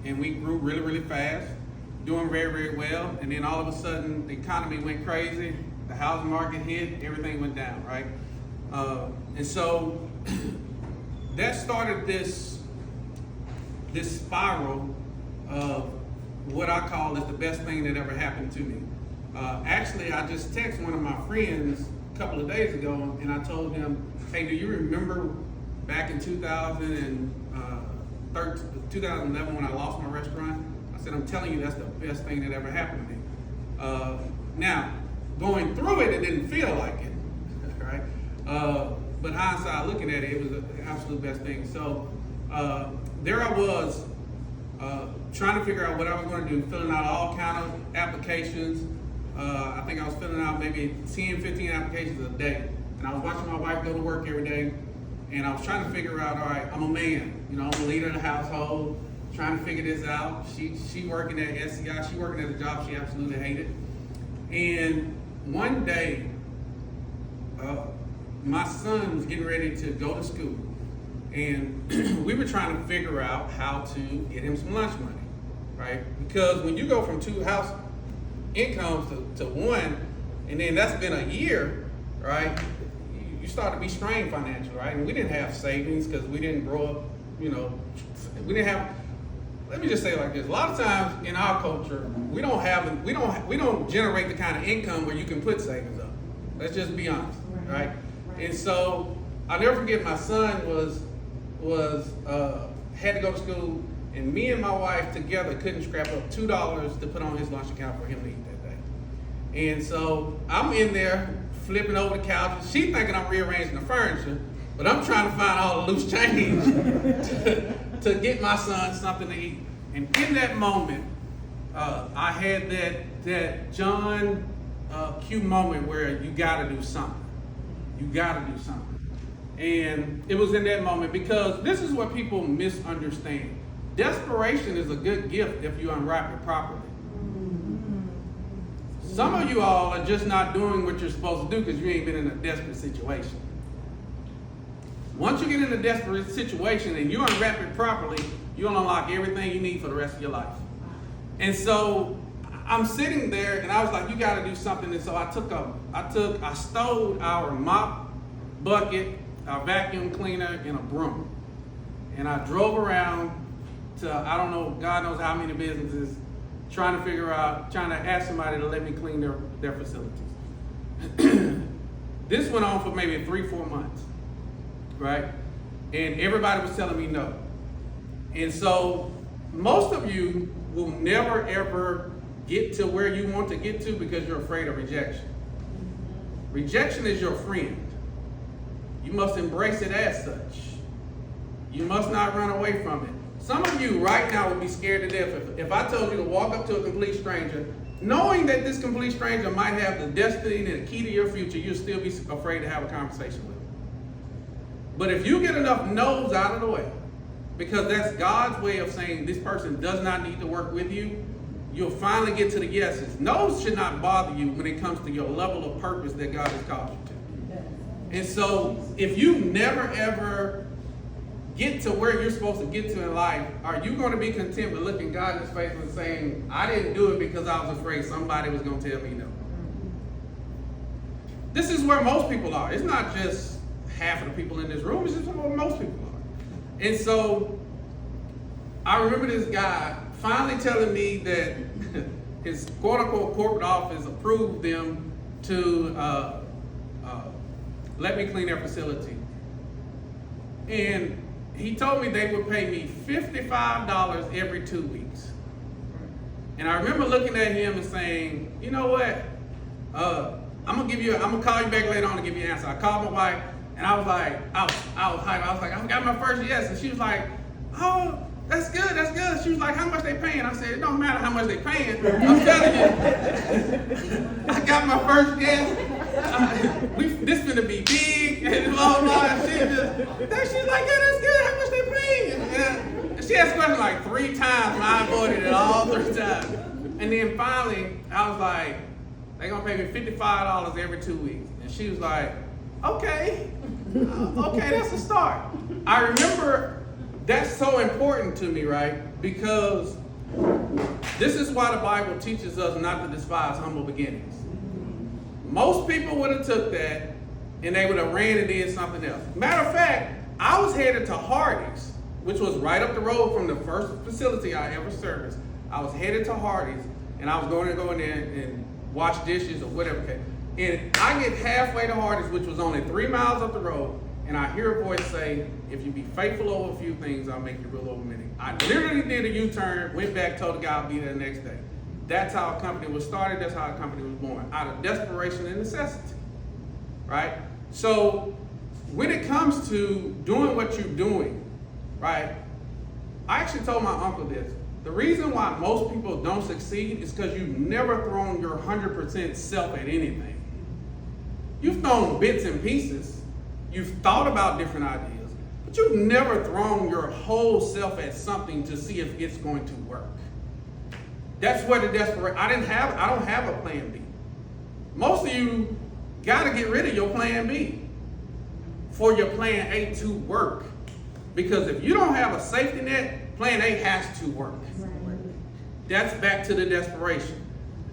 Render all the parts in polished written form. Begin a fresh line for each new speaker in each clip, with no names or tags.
and we grew really, really fast, doing very, very well. And then all of a sudden, the economy went crazy, the housing market hit, everything went down, right? And so that started this spiral of what I call is the best thing that ever happened to me. Actually, I just texted one of my friends a couple of days ago, and I told him, hey, do you remember back in 2011 when I lost my restaurant? I said, I'm telling you, that's the best thing that ever happened to me. Now, going through it, it didn't feel like it, right? But hindsight, looking at it, it was the absolute best thing. So there I was, trying to figure out what I was going to do, filling out all kind of applications. I think I was filling out maybe 10, 15 applications a day. And I was watching my wife go to work every day. And I was trying to figure out, all right, I'm a man. You know, I'm the leader of the household, trying to figure this out. She working at SCI. She working at a job she absolutely hated. And one day, my son was getting ready to go to school. And we were trying to figure out how to get him some lunch money, right? Because when you go from 2 house incomes to 1, and then that's been a year, right? You start to be strained financially, right? And we didn't have savings because we didn't grow up, you know, we didn't have, let me just say it like this. A lot of times in our culture, we don't generate the kind of income where you can put savings up. Let's just be honest, right? And so I'll never forget, my son had to go to school, and me and my wife together couldn't scrap up $2 to put on his lunch account for him to eat that day. And so I'm in there flipping over the couches. She thinking I'm rearranging the furniture, but I'm trying to find all the loose change to get my son something to eat. And in that moment, I had that John Q moment where you got to do something. You got to do something. And it was in that moment, because this is what people misunderstand. Desperation is a good gift if you unwrap it properly. Some of you all are just not doing what you're supposed to do because you ain't been in a desperate situation. Once you get in a desperate situation and you unwrap it properly, you'll unlock everything you need for the rest of your life. And so I'm sitting there and I was like, you got to do something. And so I stole our mop bucket, our vacuum cleaner, and a broom. And I drove around to, I don't know, God knows how many businesses, trying to ask somebody to let me clean their facilities. This went on for maybe 3-4 months, right? And everybody was telling me no. And so most of you will never ever get to where you want to get to because you're afraid of rejection. Rejection is your friend. You must embrace it as such. You must not run away from it. Some of you right now would be scared to death if I told you to walk up to a complete stranger, knowing that this complete stranger might have the destiny and the key to your future, you'll still be afraid to have a conversation with them. But if you get enough no's out of the way, because that's God's way of saying this person does not need to work with you, you'll finally get to the yeses. No's should not bother you when it comes to your level of purpose that God has called you to. And so if you never ever get to where you're supposed to get to in life, are you going to be content with looking God in his face and saying, I didn't do it because I was afraid somebody was going to tell me no? This is where most people are. It's not just half of the people in this room, it's just where most people are. And so I remember this guy finally telling me that his quote-unquote corporate office approved them to let me clean their facility. And he told me they would pay me $55 every 2 weeks. And I remember looking at him and saying, you know what? I'm gonna call you back later on to give you an answer. I called my wife and I was like, I was hyped. I was like, I got my first yes. And she was like, oh, that's good, that's good. She was like, how much they paying? I said, it don't matter how much they paying. I'm telling you, I got my first yes. This finna be big and blah blah. And she's like, yeah, that's good. How much they paying? And she asked the question like 3 times, and I avoided it all 3 times. And then finally, I was like, they gonna pay me $55 every 2 weeks. And she was like, okay, okay, that's a start. I remember that's so important to me, right? Because this is why the Bible teaches us not to despise humble beginnings. Most people would have took that and they would have ran and did something else. Matter of fact, I was headed to Hardee's, which was right up the road from the first facility I ever serviced. I was headed to Hardee's, and I was going to go in there and wash dishes or whatever. And I get halfway to Hardee's, which was only 3 miles up the road, and I hear a voice say, if you be faithful over a few things, I'll make you rule over many. I literally did a U-turn, went back, told the guy I'll be there the next day. That's how a company was started. That's how a company was born, out of desperation and necessity, right? So when it comes to doing what you're doing, right, I actually told my uncle this. The reason why most people don't succeed is because you've never thrown your 100% self at anything. You've thrown bits and pieces. You've thought about different ideas, but you've never thrown your whole self at something to see if it's going to work. That's where the desperation, I don't have a plan B. Most of you got to get rid of your plan B for your plan A to work. Because if you don't have a safety net, plan A has to work. That's back to the desperation.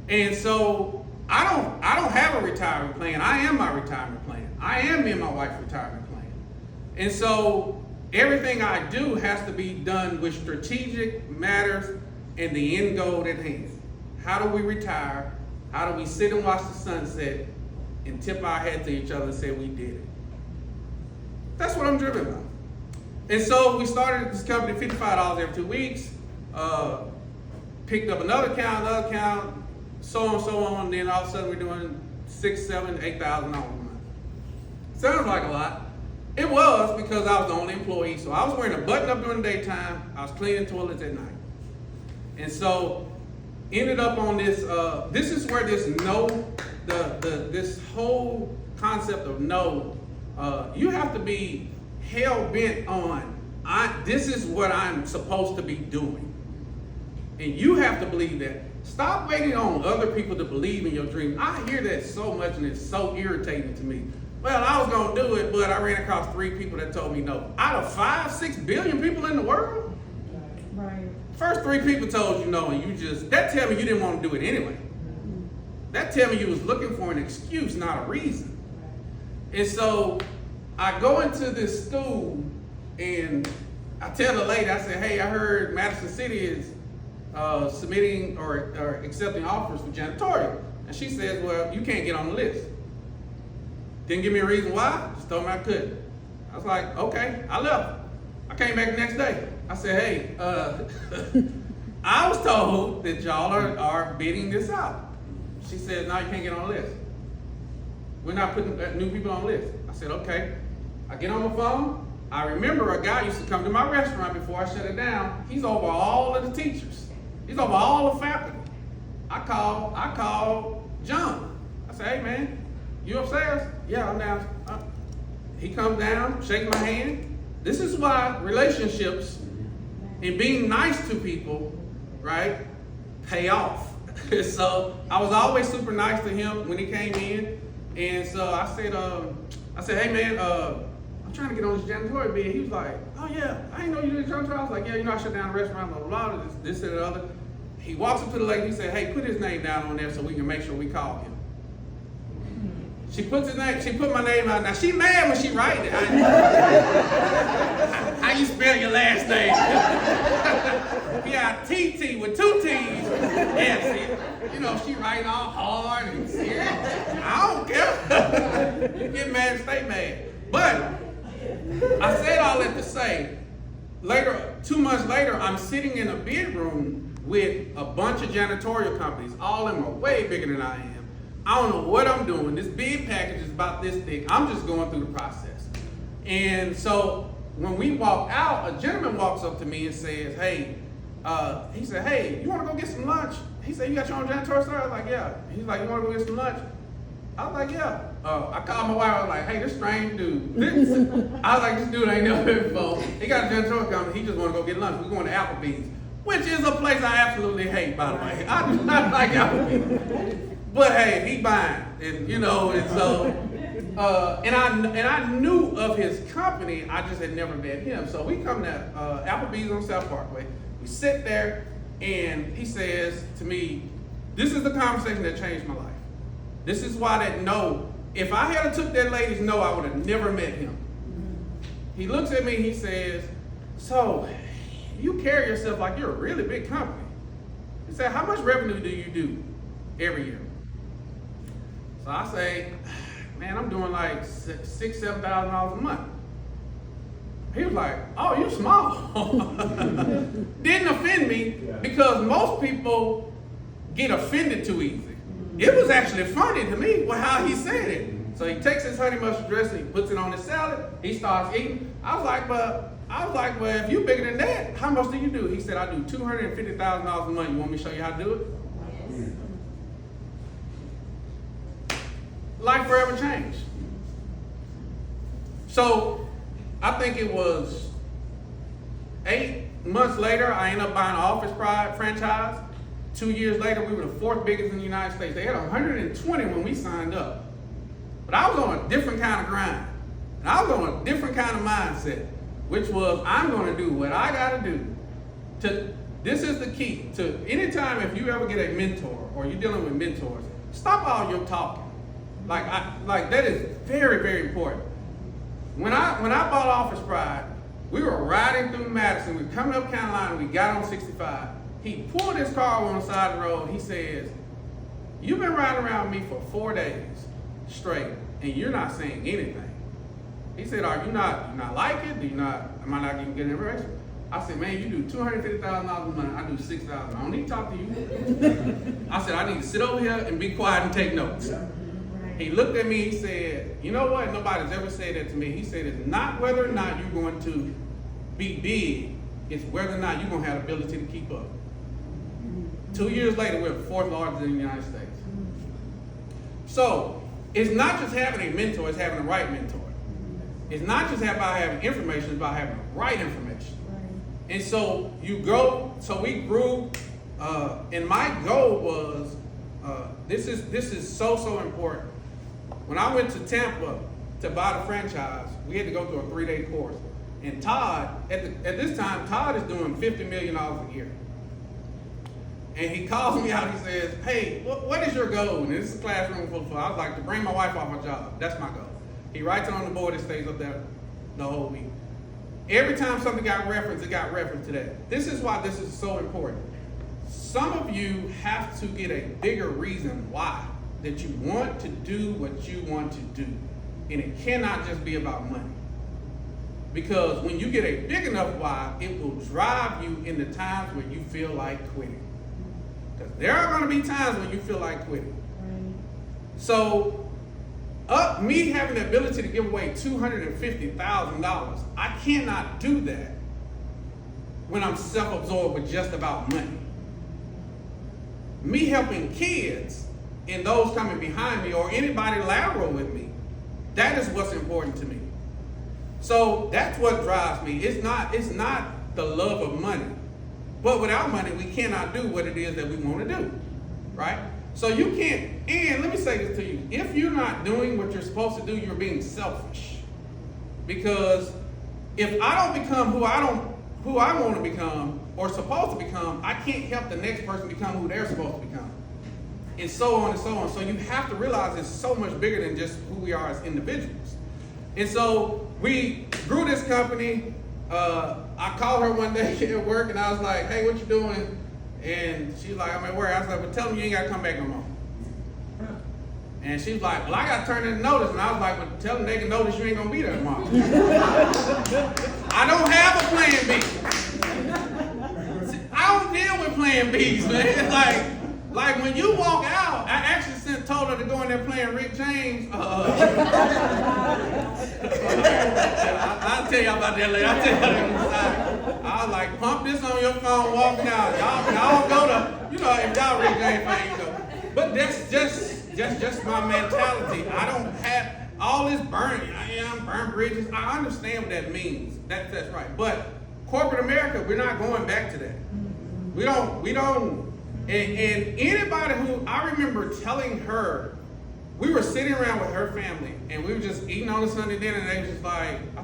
And so I don't have a retirement plan. I am my retirement plan. I am me and my wife's retirement plan. And so everything I do has to be done with strategic matters and the end goal at hand. How do we retire? How do we sit and watch the sunset and tip our head to each other and say we did it? That's what I'm driven by. And so we started this company, $55 every 2 weeks, picked up another account, so on, and then all of a sudden we're doing $6,000, $7,000, $8,000 a month. Sounds like a lot. It was, because I was the only employee. So I was wearing a button up during the daytime, I was cleaning toilets at night. And so ended up on this, this is where this this whole concept of no, you have to be hell-bent on, this is what I'm supposed to be doing. And you have to believe that. Stop waiting on other people to believe in your dream. I hear that so much and it's so irritating to me. Well, I was gonna do it, but I ran across 3 people that told me no. Out of 5-6 billion people in the world?
Right.
First 3 people told you no, and that tell me you didn't want to do it anyway. That tell me you was looking for an excuse, not a reason. And so I go into this school and I tell the lady, I say, hey, I heard Madison City is submitting or accepting offers for janitorial. And she says, well, you can't get on the list. Didn't give me a reason why, just told me I couldn't. I was like, okay, I left. I came back the next day. I said, hey, I was told that y'all are bidding this out. She said, no, you can't get on the list. We're not putting new people on the list. I said, okay. I get on the phone. I remember a guy used to come to my restaurant before I shut it down. He's over all of the teachers. He's over all the faculty. I called John. I said, hey man, you upstairs? Yeah, I'm down. He comes down, shakes my hand. This is why relationships and being nice to people, right, pay off. So I was always super nice to him when he came in. And so I said, hey man, I'm trying to get on this janitorial bid. He was like, oh yeah, I didn't know you did janitorial. I was like, yeah, I shut down the restaurant, blah, blah, blah, this and the other. He walks up to the lady, he said, hey, put his name down on there so we can make sure we call him. She puts his name, she put my name out. Now she mad when she write it. How you spell your last name? P-I-T-T with 2 T's. Yeah, see, you know, she writing all hard and serious. I don't care. You get mad and stay mad. But I said all that to say, later, 2 months later, I'm sitting in a bid room with a bunch of janitorial companies. All of them are way bigger than I am. I don't know what I'm doing. This bid package is about this thick. I'm just going through the process. And so when we walk out, a gentleman walks up to me and says, hey, he said, hey, you want to go get some lunch? He said, you got your own janitorial store? I was like, yeah. He's like, you want to go get some lunch? I was like, yeah. I called my wife. I was like, hey, this strange dude. I was like, this dude ain't never been before. He got a janitorial company. He just want to go get lunch. We're going to Applebee's, which is a place I absolutely hate, by the way. I do not like Applebee's. But hey, he buying, and you know, and so, and I knew of his company. I just had never met him. So we come to Applebee's on South Parkway. We We sit there, and he says to me, this is the conversation that changed my life. This is why that no, if I had took that lady's no, I would have never met him. He looks at me, he says, so you carry yourself like you're a really big company. He said, how much revenue do you do every year? So I say, man, I'm doing like $6,000, $7,000 a month. He was like, oh, you small. Didn't offend me because most people get offended too easy. It was actually funny to me how he said it. So he takes his honey mustard dressing, he puts it on his salad, he starts eating. I was like, well, if you bigger than that, how much do you do? He said, I do $250,000 a month. You want me to show you how to do it? Yes. Life forever changed. So I think it was 8 months later, I ended up buying an Office Pride franchise. 2 years later, we were the 4th biggest in the United States. They had 120 when we signed up. But I was on a different kind of grind. And I was on a different kind of mindset, which was I'm going to do what I got to do. This is the key to anytime if you ever get a mentor or you're dealing with mentors, stop all your talking. Like that is very, very important. When I bought Office Pride, we were riding through Madison. We were coming up County Line. We got on 65. He pulled his car on the side of the road. He says, you've been riding around me for 4 days straight, and you're not saying anything. He said, are you not like it? Am I not getting good information? I said, man, you do $250,000 a month. I do $6,000. I don't need to talk to you. I said, I need to sit over here and be quiet and take notes. He looked at me, he said, you know what? Nobody's ever said that to me. He said, it's not whether or not you're going to be big, it's whether or not you're going to have the ability to keep up. 2 years later, we're the 4th largest in the United States. So, it's not just having a mentor, it's having the right mentor. It's not just about having information, it's about having the right information. And so we grew, and my goal was, this is so important. When I went to Tampa to buy the franchise, we had to go through a 3-day course. And Todd, at this time, Todd is doing $50 million a year. And he calls me out, he says, hey, what is your goal? And this is a classroom full of fun. I was like, to bring my wife off my job. That's my goal. He writes it on the board and stays up there the whole week. Every time something got referenced, it got referenced to that. This is why this is so important. Some of you have to get a bigger reason why that you want to do what you want to do. And it cannot just be about money. Because when you get a big enough why, it will drive you in the times where you feel like quitting. Because there are going to be times when you feel like quitting. Right. So, me having the ability to give away $250,000, I cannot do that when I'm self-absorbed with just about money. Me helping kids and those coming behind me or anybody lateral with me, that is what's important to me. So that's what drives me. It's not the love of money. But without money, we cannot do what it is that we want to do, right? So you can't, and let me say this to you. If you're not doing what you're supposed to do, you're being selfish. Because if I don't become who I want to become or supposed to become, I can't help the next person become who they're supposed to become. And so on and so on. So you have to realize it's so much bigger than just who we are as individuals. And so we grew this company. I called her one day at work and I was like, hey, what you doing? And she's like, I'm at work. I was like, well, tell them you ain't got to come back no more. And she was like, well, I got to turn in notice. And I was like, well, tell them they can notice you ain't going to be there tomorrow. I don't have a plan B. See, I don't deal with plan Bs, man. Like when you walk out, I actually told her to go in there playing Rick James. I'll tell y'all about that later. I'll tell y'all inside. I was like, pump this on your phone walking out. Y'all go to, if y'all Rick James fan, But that's just my mentality. I don't have all this burning. I'm burn bridges. I understand what that means. That's right. But corporate America, we're not going back to that. We don't. And anybody who, I remember telling her, we were sitting around with her family and we were just eating on a Sunday dinner and they was just like, I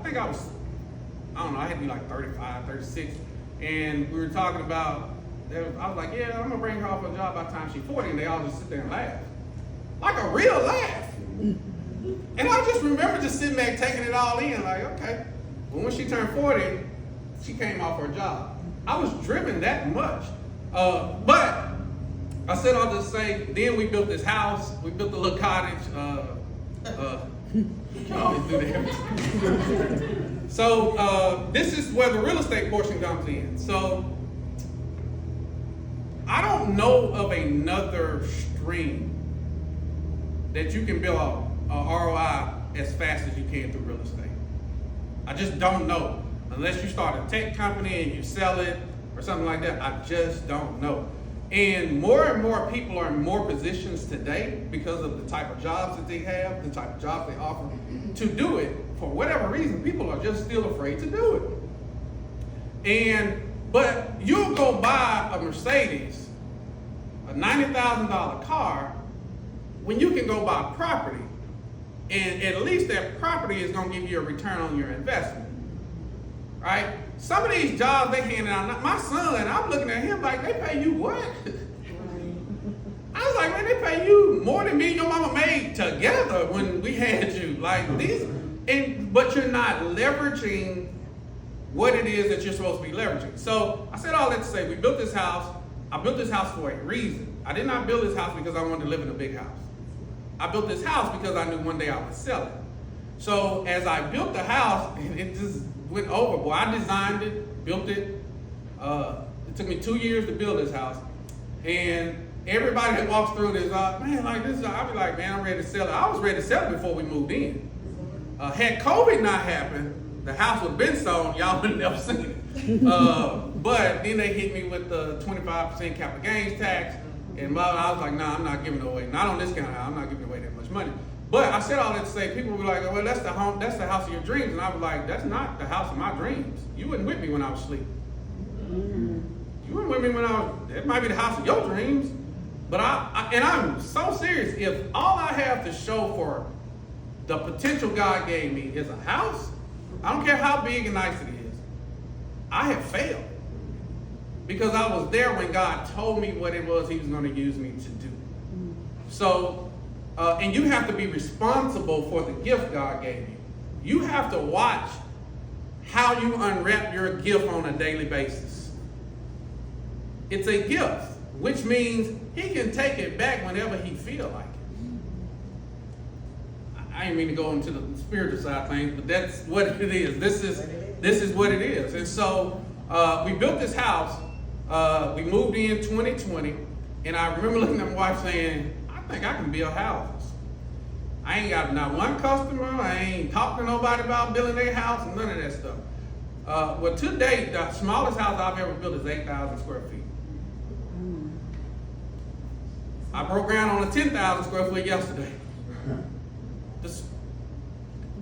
had to be like 35, 36. and we were talking about, I was like, yeah, I'm gonna bring her off a job by the time she's 40, and they all just sit there and laugh. Like a real laugh. And I just remember just sitting back taking it all in, like, okay. Well, when she turned 40, she came off her job. I was driven that much. But I said all this to say, then we built this house, we built a little cottage. So this is where the real estate portion comes in. So I don't know of another stream that you can build a ROI as fast as you can through real estate. I just don't know. Unless you start a tech company and you sell it or something like that, I just don't know. And more people are in more positions today because of the type of jobs that they have, the type of jobs they offer to do it. For whatever reason, people are just still afraid to do it. But you'll go buy a Mercedes, a $90,000 car, when you can go buy property. And at least that property is going to give you a return on your investment. Right? Some of these jobs they handed out, my son, I'm looking at him like, they pay you what? I was like, man, they pay you more than me and your mama made together when we had you. Like these, but you're not leveraging what it is that you're supposed to be leveraging. So I said all that to say, we built this house. I built this house for a reason. I did not build this house because I wanted to live in a big house. I built this house because I knew one day I would sell it. So as I built the house, it just went overboard. I designed it, built it. It took me 2 years to build this house. And everybody that walks through this, man, like this, I'll be like, man, I'm ready to sell it. I was ready to sell it before we moved in. Had COVID not happened, the house would have been sold, y'all would have never seen it. But then they hit me with the 25% capital gains tax. And I was like, nah, I'm not giving it away. Not on this kind of house, I'm not giving away that much money. But I said all that to say, people were like, well, that's the house of your dreams. And I was like, that's not the house of my dreams. You weren't with me when I was sleeping. You weren't with me when it might be the house of your dreams. But I'm so serious. If all I have to show for the potential God gave me is a house, I don't care how big and nice it is, I have failed. Because I was there when God told me what it was he was going to use me to do. So, and you have to be responsible for the gift God gave you. You have to watch how you unwrap your gift on a daily basis. It's a gift, which means he can take it back whenever he feels like it. I didn't mean to go into the spiritual side of things, but that's what it is. This is what it is. And so we built this house. We moved in 2020, and I remember looking at my wife saying, I think I can build houses. I ain't got not one customer. I ain't talked to nobody about building their house and none of that stuff. Well, to date, the smallest house I've ever built is 8,000 square feet. I broke ground on a 10,000 square foot yesterday.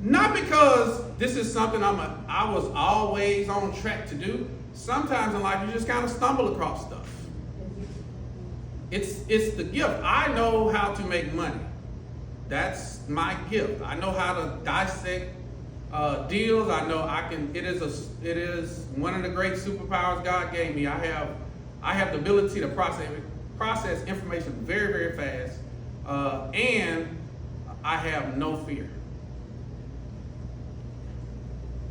Not because this is something I was always on track to do. Sometimes in life you just kind of stumble across stuff. It's the gift. I know how to make money. That's my gift. I know how to dissect deals. I know I can. It is one of the great superpowers God gave me. I have the ability to process information very, very fast, and I have no fear.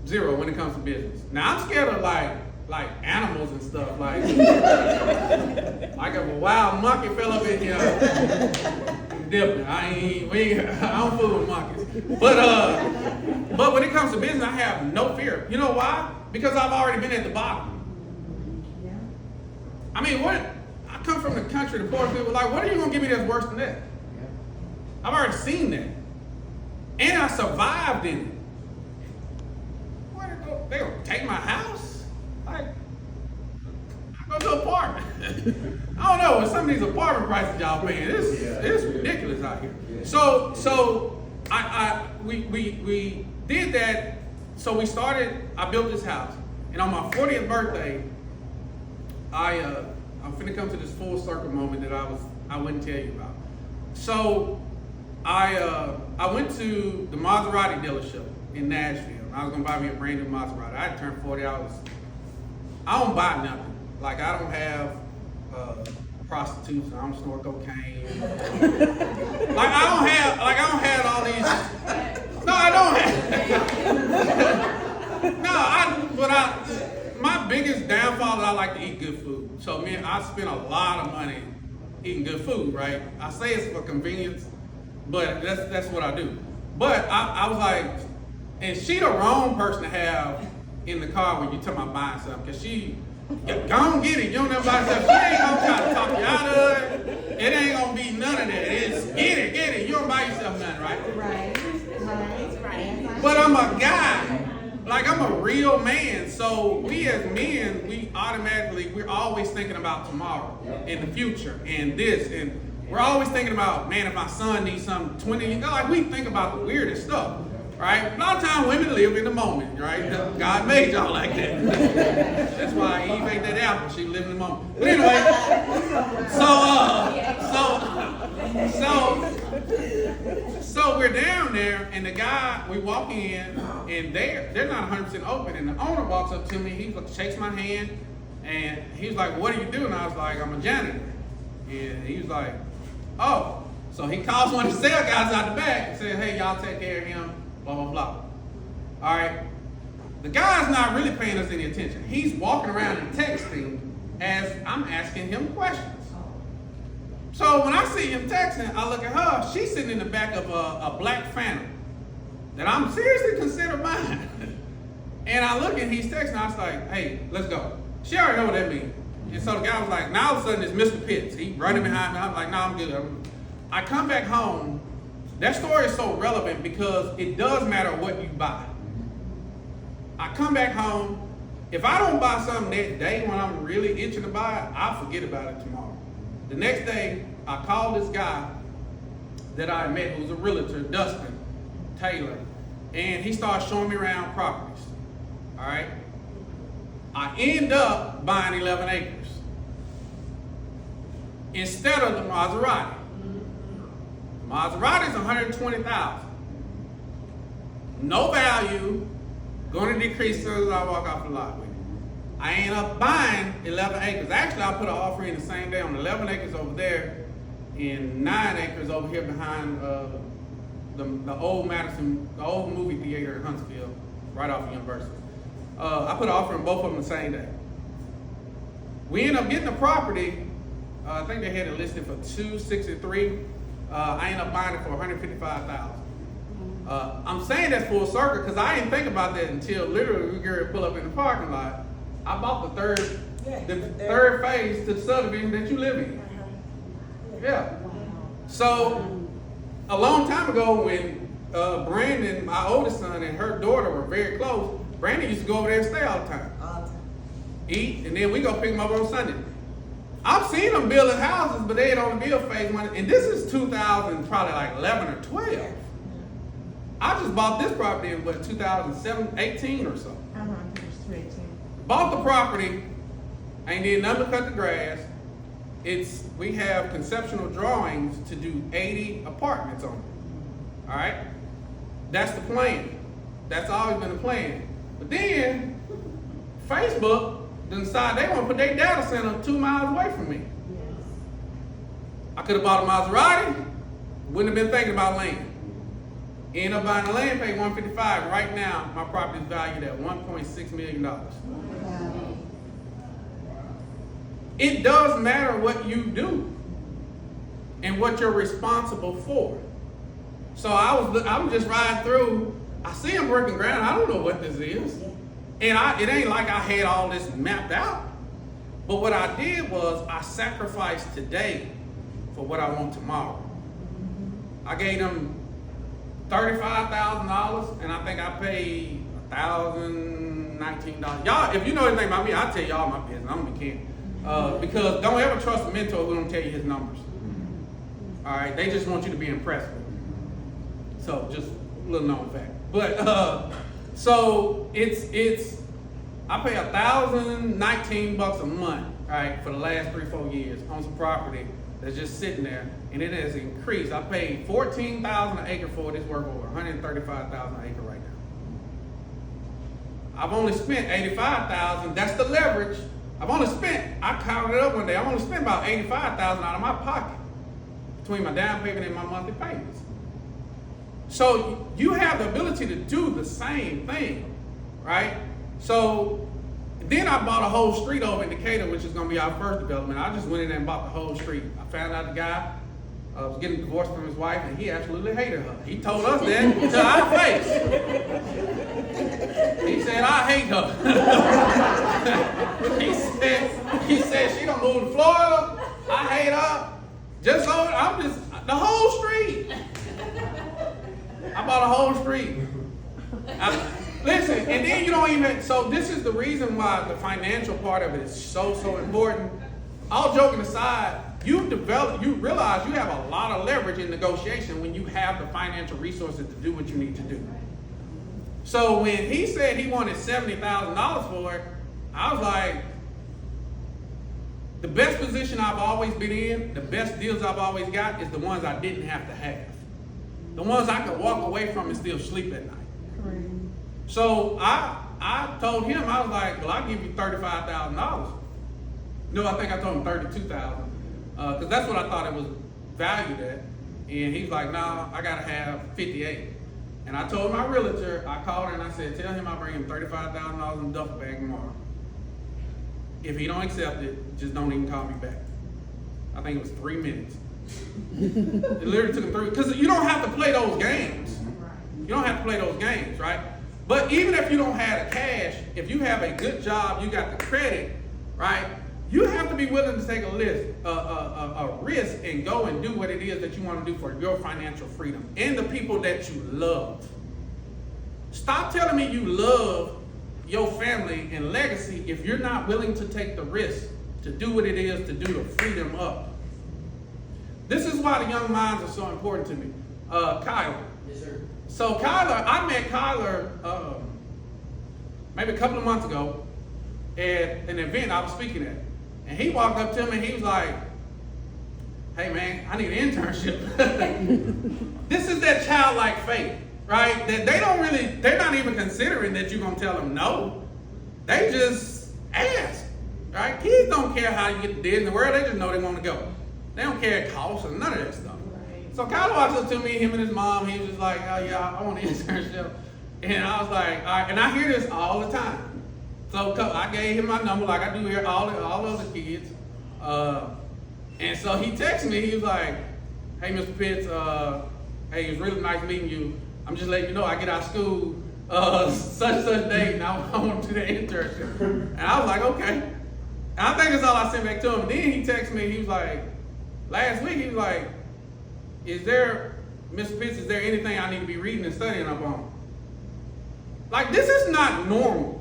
Zero when it comes to business. Now I'm scared of like animals and stuff. Like if a wild monkey fell up in here, dipping. I don't fool with monkeys. But when it comes to business, I have no fear. You know why? Because I've already been at the bottom. I mean, I come from the country, the poor people. Like, what are you gonna give me that's worse than that? I've already seen that, and I survived in it. They gonna take my house? Like, I go to an apartment. I don't know, with some of these apartment prices y'all paying, it's ridiculous out here. So we did that. So I built this house, and on my 40th birthday, I'm finna come to this full circle moment that I wouldn't tell you about. So I went to the Maserati dealership in Nashville. I was gonna buy me a brand new Maserati. I had turned 40. I was I don't buy nothing. Like I don't have prostitutes. I don't snort cocaine. like I don't have all these. No, I don't have. My biggest downfall is I like to eat good food. So man, I spend a lot of money eating good food, right? I say it's for convenience, but that's what I do. But I was like, and she the wrong person to have in the car when you talking about buying something, because she, go on get it. You don't never buy stuff. She ain't gonna try to talk you out of it. It ain't gonna be none of that. It's get it. You don't buy yourself nothing, right? Right. But I'm a guy. Like I'm a real man. So we as men, we're always thinking about tomorrow and the future and this, and we're always thinking about, man, if my son needs something 20, like we think about the weirdest stuff. Right? A lot of times women live in the moment, right? God made y'all like that. That's why Eve ate that apple. She lived in the moment. But anyway, so we're down there, and the guy, we walk in, and they're not 100% open, and the owner walks up to me, he shakes my hand, and he was like, what do you do? And I was like, I'm a janitor. And he was like, oh. So he calls one of the sales guys out the back and says, hey, y'all take care of him. Blah, blah, blah. All right. The guy's not really paying us any attention. He's walking around and texting as I'm asking him questions. So when I see him texting, I look at her. She's sitting in the back of a black Phantom that I'm seriously considering mine. And I look and he's texting. I was like, hey, let's go. She already know what that means. And so the guy was like, now all of a sudden it's Mr. Pitts. He running behind me. I'm like, no, I'm good. I come back home. That story is so relevant because it does matter what you buy. I come back home. If I don't buy something that day when I'm really itching to buy it, I'll forget about it tomorrow. The next day, I call this guy that I met who's a realtor, Dustin Taylor, and he starts showing me around properties. All right? I end up buying 11 acres instead of the Maserati. Maserati's $120,000. No value, going to decrease as soon as I walk off the lot with it. I end up buying 11 acres. Actually, I put an offer in the same day on 11 acres over there and 9 acres over here behind the old Madison, the old movie theater in Huntsville, right off of University. I put an offer in both of them the same day. We end up getting the property. I think they had it listed for $263,000. I ended up buying it for $155,000. I'm saying that's full circle because I didn't think about that until literally we were pull up in the parking lot. I bought the third phase to the subdivision that you live in. Yeah. So a long time ago when Brandon, my oldest son, and her daughter were very close, Brandon used to go over there and stay all the time. Eat, and then we go pick them up on Sunday. I've seen them building houses, but they don't build phase one. And this is 2000, probably like 11 or 12. I just bought this property in 2007, 18 or so. Bought the property, ain't did nothing but cut the grass. We have conceptual drawings to do 80 apartments on it. All right? That's the plan. That's always been the plan. But then, Facebook decided they want to put their data center 2 miles away from me. I could have bought a Maserati, wouldn't have been thinking about land. Ended up buying the land, paid $155. Right now, my property is valued at $1.6 million. It does matter what you do and what you're responsible for. So I'm just riding through. I see them working ground. I don't know what this is. And it ain't like I had all this mapped out. But what I did was I sacrificed today for what I want tomorrow. I gave them $35,000, and I think I paid $1,019. Y'all, if you know anything about me, I'll tell y'all my business. I'm a mechanic. Because don't ever trust a mentor who don't tell you his numbers. All right, they just want you to be impressed with them. So just a little known fact. But so it's I pay $1,019 a month, right, for the last 3-4 years on some property that's just sitting there, and it has increased. I paid $14,000 an acre for it. It's worth over $135,000 an acre right now. I've only spent $85,000. That's the leverage. I counted it up one day. I've only spent about $85,000 out of my pocket between my down payment and my monthly payments. So you have the ability to do the same thing, right? So then I bought a whole street over in Decatur, which is going to be our first development. I just went in there and bought the whole street. I found out the guy was getting divorced from his wife, and he absolutely hated her. He told us that to our face. He said, I hate her. he said she don't move to Florida. I hate her. The whole street. I bought a whole street. Listen, and then you don't even, so this is the reason why the financial part of it is so important. All joking aside, you realize you have a lot of leverage in negotiation when you have the financial resources to do what you need to do. So when he said he wanted $70,000 for it, I was like, the best position I've always been in, the best deals I've always got is the ones I didn't have to have. The ones I could walk away from and still sleep at night. Right. So I told him, I was like, well, I'll give you $35,000. No, I think I told him $32,000. Because that's what I thought it was valued at. And he's like, no, I got to have 58. And I told my realtor, I called her and I said, tell him I'll bring him $35,000 in a duffel bag tomorrow. If he don't accept it, just don't even call me back. I think it was 3 minutes. It literally took him 3, because you don't have to play those games. You don't have to play those games, right? But even if you don't have the cash, if you have a good job, you got the credit, right? You have to be willing to take a risk and go and do what it is that you want to do for your financial freedom and the people that you love. Stop telling me you love your family and legacy if you're not willing to take the risk to do what it is to do to free them up. This is why the young minds are so important to me. Kyler.
Yes, sir.
So Kyler, I met Kyler maybe a couple of months ago at an event I was speaking at. And he walked up to me and he was like, hey man, I need an internship. This is that childlike faith, right? That they're not even considering that you're gonna tell them no. They just ask, right? Kids don't care how you get to Disney World, they just know they wanna go. They don't care it costs or none of that stuff. Right. So Kyler walks up to me, him and his mom, he was just like, oh yeah, I want an internship. And I was like, all right, and I hear this all the time. So I gave him my number like I do here, all the other kids. And so he texted me, he was like, hey Mr. Pitts, hey, it was really nice meeting you. I'm just letting you know I get out of school such and such date and I want to do the internship. And I was like, okay. And I think that's all I sent back to him. And then he texted me, he was like, last week he was like, Mr. Pitts, is there anything I need to be reading and studying up on? Like, this is not normal.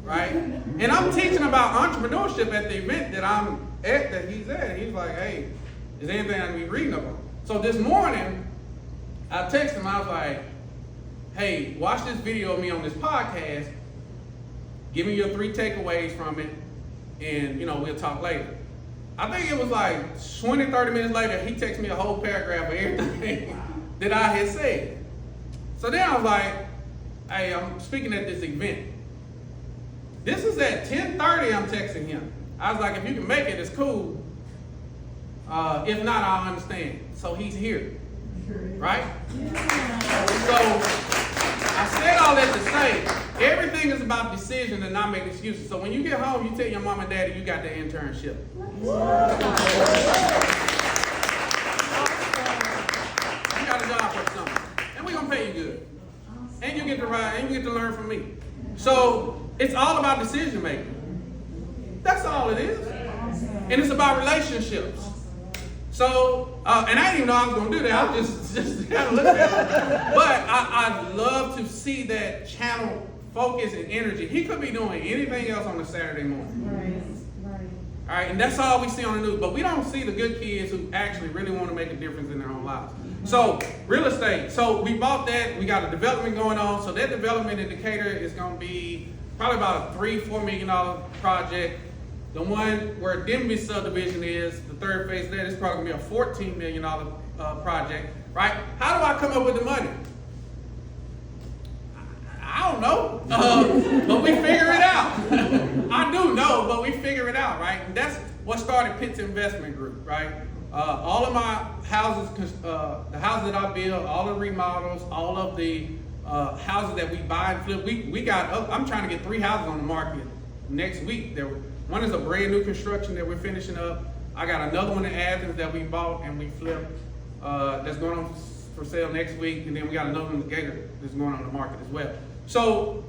Right? And I'm teaching about entrepreneurship at the event that I'm at, that he's at. He's like, hey, is there anything I can be reading about? So this morning, I texted him, I was like, hey, watch this video of me on this podcast. Give me your 3 takeaways from it, and we'll talk later. I think it was like 20, 30 minutes later, he texted me a whole paragraph of everything that I had said. So then I was like, hey, I'm speaking at this event. This is at 10:30, I'm texting him. I was like, if you can make it, it's cool. If not, I'll understand. So he's here, right? Yeah. So I said all that to say, everything is about decision and not making excuses. So when you get home, you tell your mom and daddy you got the internship. You got a job for something. And we're going to pay you good. And you get to ride, and you get to learn from me. So it's all about decision making. That's all it is. And it's about relationships. So, and I didn't even know I was going to do that. I was just kind of looking at it. But I'd love to see that channel focus and energy. He could be doing anything else on a Saturday morning. Right. All right, and that's all we see on the news. But we don't see the good kids who actually really want to make a difference in their own lives. So, real estate. So, we bought that. We got a development going on. So, that development in Decatur is going to be probably about a $3-4 million project. The one where Denby subdivision is, the third phase of that, is probably going to be a $14 million project, right? How do I come up with the money? I don't know, but we figure it out. I do know, but we figure it out, right? And that's what started Pitts Investment Group, right? All of my houses, the houses that I build, all the remodels, all of the houses that we buy and flip, we got. I'm trying to get 3 houses on the market next week. One is a brand new construction that we're finishing up. I got another one in Athens that we bought and we flipped. That's going on for sale next week, and then we got another one in Gator that's going on the market as well. So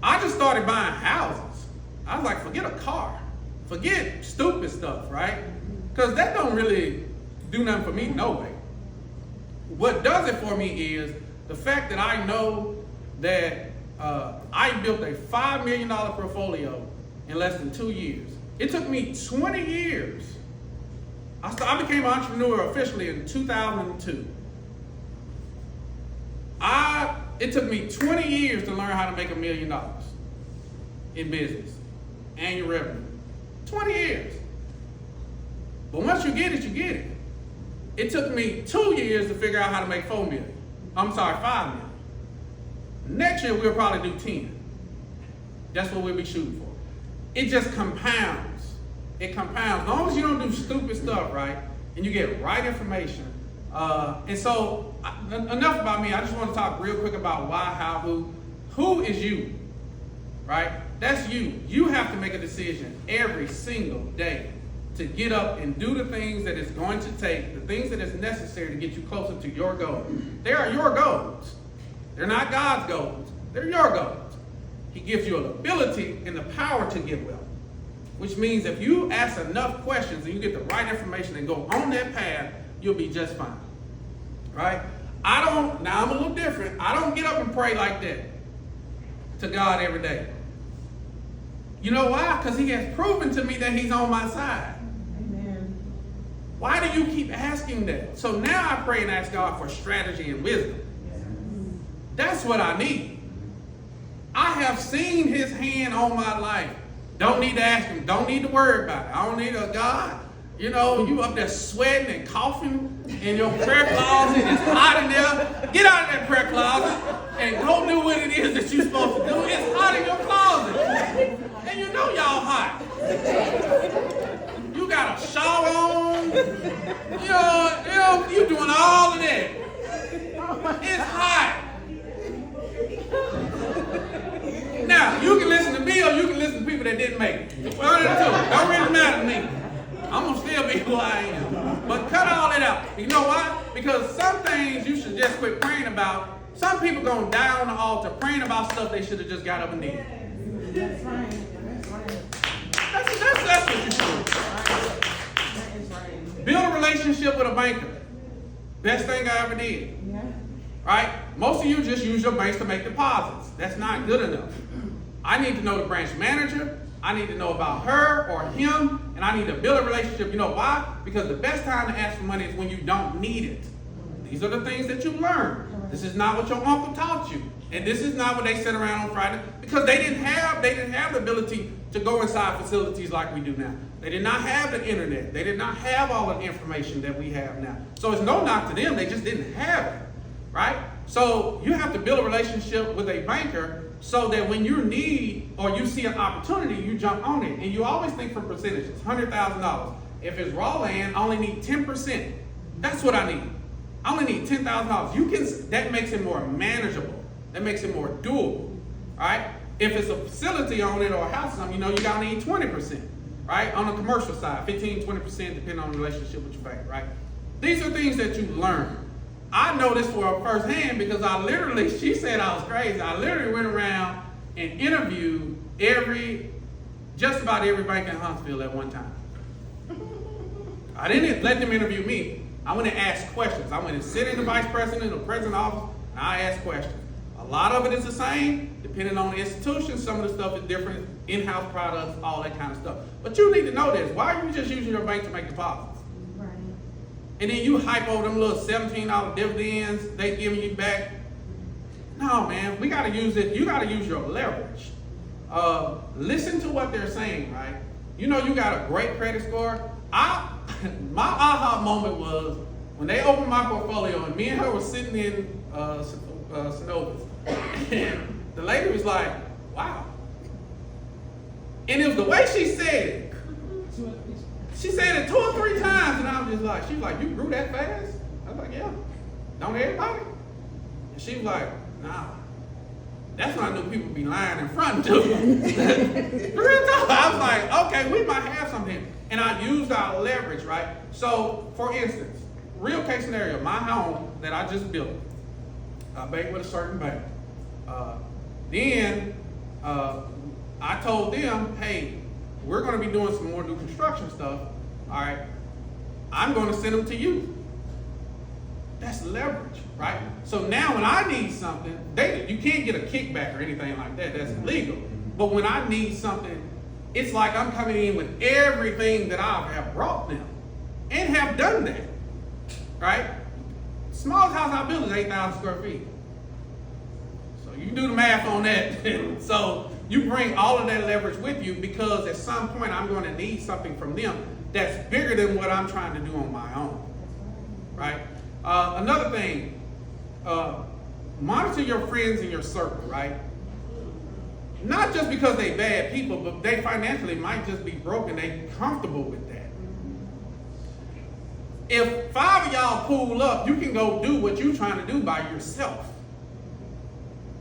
I just started buying houses. I was like, forget a car, forget stupid stuff, right? Because that don't really do nothing for me, no way. What does it for me is the fact that I know that I built a $5 million portfolio in less than 2 years. It took me 20 years. I became an entrepreneur officially in 2002. It took me 20 years to learn how to make $1 million in business, annual revenue. 20 years. But once you get it, you get it. It took me 2 years to figure out how to make 5 million. Next year, we'll probably do 10. That's what we'll be shooting for. It just compounds. It compounds. As long as you don't do stupid stuff, right, and you get right information. And so, enough about me. I just want to talk real quick about why, how, who. Who is you, right? That's you. You have to make a decision every single day to get up and do the things that it's going to take, the things that is necessary to get you closer to your goal. They are your goals. They're not God's goals. They're your goals. He gives you an ability and the power to get well, which means if you ask enough questions and you get the right information and go on that path, you'll be just fine, right? Now I'm a little different. I don't get up and pray like that to God every day. You know why? Because he has proven to me that he's on my side. Amen. Why do you keep asking that? So now I pray and ask God for strategy and wisdom. That's what I need. I have seen his hand on my life. Don't need to ask him. Don't need to worry about it. I don't need a God. You know, you up there sweating and coughing in your prayer closet. It's hot in there. Get out of that prayer closet and go do what it is that you're supposed to do. It's hot in your closet. And you know y'all hot. You got a shower on. You doing all of that. It's hot. Now, you can listen to me or you can listen to people that didn't make it. Well, don't really matter to me. I'm going to still be who I am. But cut all that out. You know why? Because some things you should just quit praying about. Some people going to die on the altar praying about stuff they should have just got up and did. That's right. That's what you should do. That is right. Build a relationship with a banker. Best thing I ever did. Yeah. Right? Most of you just use your banks to make deposits. That's not good enough. I need to know the branch manager. I need to know about her or him, and I need to build a relationship. You know why? Because the best time to ask for money is when you don't need it. These are the things that you learn. This is not what your uncle taught you. And this is not what they sit around on Friday, because they didn't have the ability to go inside facilities like we do now. They did not have the internet. They did not have all the information that we have now. So it's no knock to them. They just didn't have it. Right? So you have to build a relationship with a banker so that when you need or you see an opportunity, you jump on it. And you always think for percentages, $100,000. If it's raw land, I only need 10%. That's what I need. I only need $10,000. That makes it more manageable. That makes it more doable. Right? If it's a facility on it or a house or something, you gotta need 20%. Right? On the commercial side, 15, 20%, depending on the relationship with your bank, right? These are things that you learn. I know this for firsthand because she said I was crazy. I literally went around and interviewed just about every bank in Huntsville at one time. I didn't let them interview me. I went and asked questions. I went and sit in the vice president or president's office, and I asked questions. A lot of it is the same, depending on the institution. Some of the stuff is different, in-house products, all that kind of stuff. But you need to know this. Why are you just using your bank to make deposits? And then you hype over them little $17 dividends they giving you back. No, man, we got to use it. You got to use your leverage. Listen to what they're saying, right? You got a great credit score. My aha moment was when they opened my portfolio and me and her were sitting in Synovus. And the lady was like, wow. And it was the way she said it. She said it 2 or 3 times, and I was just like, she was like, you grew that fast? I was like, yeah. Don't everybody? And she was like, nah. That's when I knew people be lying in front of them. Real talk. I was like, okay, we might have something. And I used our leverage, right? So, for instance, real case scenario, my home that I just built, I bank with a certain bank. Then I told them, hey, we're going to be doing some more new construction stuff. All right, I'm going to send them to you. That's leverage, right? So now when I need something, you can't get a kickback or anything like that. That's illegal. But when I need something, it's like I'm coming in with everything that I have brought them and have done that, right? Smallest house I built is 8,000 square feet. So you can do the math on that. So you bring all of that leverage with you because at some point I'm going to need something from them that's bigger than what I'm trying to do on my own, right? Another thing, monitor your friends in your circle, right? Not just because they bad people, but they financially might just be broken. They comfortable with that. If 5 of y'all pool up, you can go do what you're trying to do by yourself.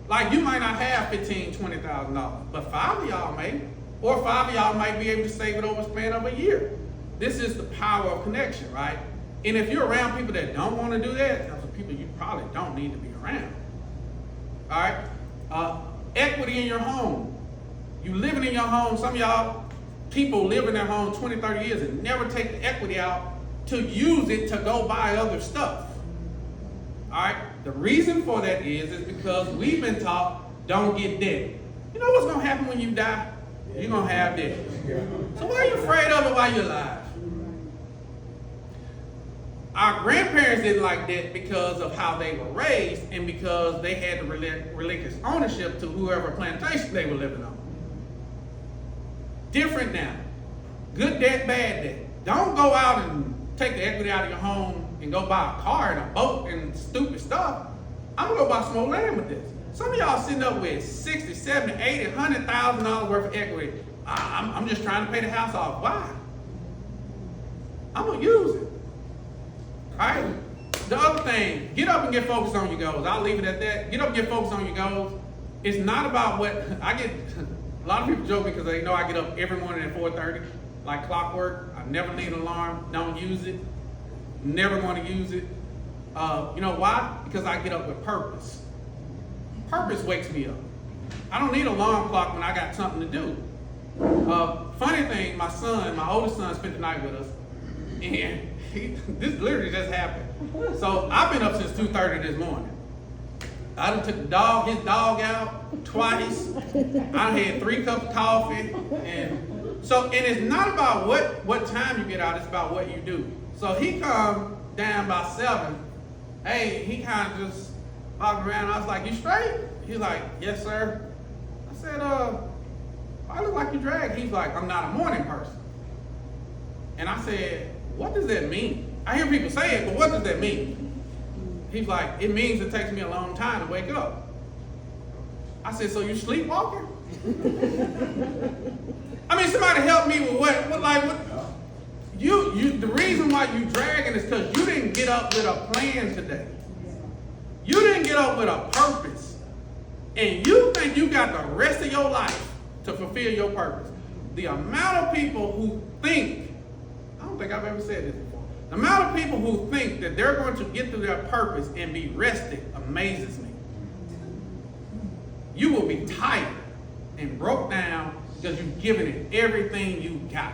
Like you might not have $15,000, $20,000, but 5 of y'all may, or 5 of y'all might be able to save it over a span of a year. This is the power of connection, right? And if you're around people that don't want to do that, those are people you probably don't need to be around. All right? Equity in your home. You living in your home. Some of y'all people live in their home 20, 30 years and never take the equity out to use it to go buy other stuff. All right? The reason for that is because we've been taught, don't get debt. You know what's going to happen when you die? You're going to have debt. So why are you afraid of it while you're alive? Our grandparents didn't like that because of how they were raised and because they had to relinquish ownership to whoever plantation they were living on. Different now. Good debt, bad debt. Don't go out and take the equity out of your home and go buy a car and a boat and stupid stuff. I'm going to go buy some more land with this. Some of y'all sitting up with $60, $70, $80, $100,000 worth of equity. I'm just trying to pay the house off. Why? I'm going to use it. All right? The other thing, get up and get focused on your goals. I'll leave it at that. Get up and get focused on your goals. It's not about what, I get, a lot of people joke because they know I get up every morning at 4:30, like clockwork. I never need an alarm, don't use it, never going to use it. You know why? Because I get up with purpose. Purpose wakes me up. I don't need an alarm clock when I got something to do. Funny thing, my oldest son spent the night with us, and this literally just happened. So I've been up since 2:30 this morning. I done took his dog out twice. I had 3 cups of coffee. And it's not about what time you get out, it's about what you do. So he come down by 7. Hey, he kind of just walked around. I was like, you straight? He's like, yes, sir. I said, I look like you dragged. He's like, I'm not a morning person. And I said, what does that mean? I hear people say it, but what does that mean? He's like, it means it takes me a long time to wake up. I said, so you sleepwalking? I mean, somebody help me with what the reason why you dragging is because you didn't get up with a plan today. You didn't get up with a purpose. And you think you got the rest of your life to fulfill your purpose. The amount of people who think, I don't think I've ever said this before, the amount of people who think that they're going to get through their purpose and be rested amazes me. You will be tired and broke down because you've given it everything you got.